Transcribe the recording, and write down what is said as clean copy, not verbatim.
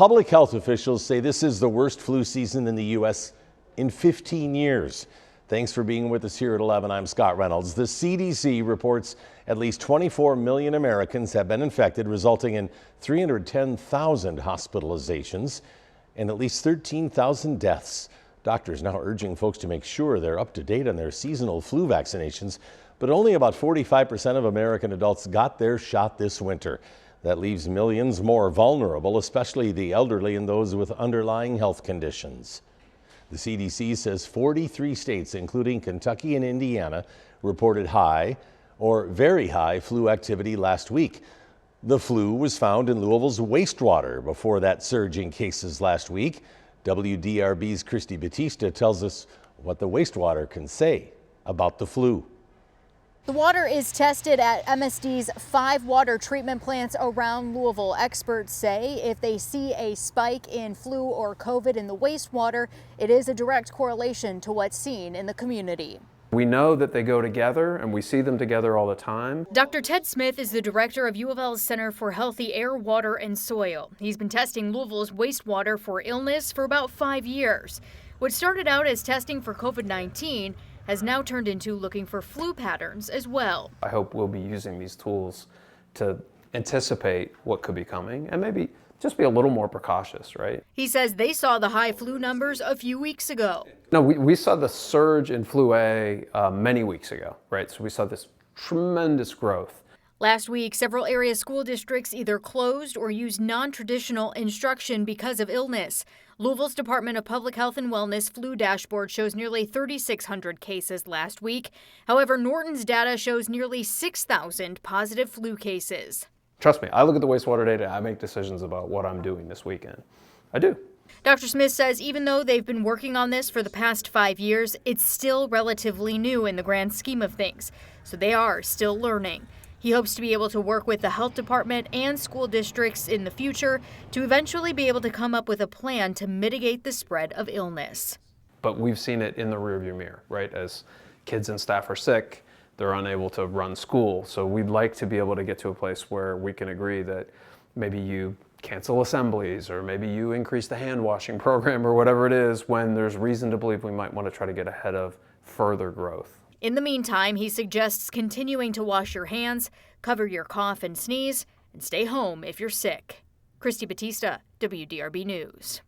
Public health officials say this is the worst flu season in the U.S. in 15 years. Thanks for being with us here at 11. I'm Scott Reynolds. The CDC reports at least 24 million Americans have been infected, resulting in 310,000 hospitalizations and at least 13,000 deaths. Doctors now urging folks to make sure they're up to date on their seasonal flu vaccinations, but only about 45% of American adults got their shot this winter. That leaves millions more vulnerable, especially the elderly and those with underlying health conditions. The CDC says 43 states, including Kentucky and Indiana, reported high or very high flu activity last week. The flu was found in Louisville's wastewater before that surge in cases last week. WDRB's Christy Batista tells us what the wastewater can say about the flu. The water is tested at MSD's 5 water treatment plants around Louisville. Experts say if they see a spike in flu or COVID in the wastewater, it is a direct correlation to what's seen in the community. We know that they go together and we see them together all the time. Dr. Ted Smith is the director of UofL's Center for Healthy Air, Water, and Soil. He's been testing Louisville's wastewater for illness for about 5 years. What started out as testing for COVID-19 has now turned into looking for flu patterns as well. I hope we'll be using these tools to anticipate what could be coming and maybe just be a little more precautious, right? He says they saw the high flu numbers a few weeks ago. No, we saw the surge in flu A many weeks ago, right? So we saw this tremendous growth. Last week, several area school districts either closed or used non-traditional instruction because of illness. Louisville's Department of Public Health and Wellness flu dashboard shows nearly 3,600 cases last week. However, Norton's data shows nearly 6,000 positive flu cases. Trust me, I look at the wastewater data, I make decisions about what I'm doing this weekend. I do. Dr. Smith says even though they've been working on this for the past 5 years, it's still relatively new in the grand scheme of things. So they are still learning. He hopes to be able to work with the health department and school districts in the future to eventually be able to come up with a plan to mitigate the spread of illness. But we've seen it in the rearview mirror, right? As kids and staff are sick, they're unable to run school. So we'd like to be able to get to a place where we can agree that maybe you cancel assemblies or maybe you increase the hand washing program or whatever it is when there's reason to believe we might want to try to get ahead of further growth. In the meantime, he suggests continuing to wash your hands, cover your cough and sneeze, and stay home if you're sick. Christy Batista, WDRB News.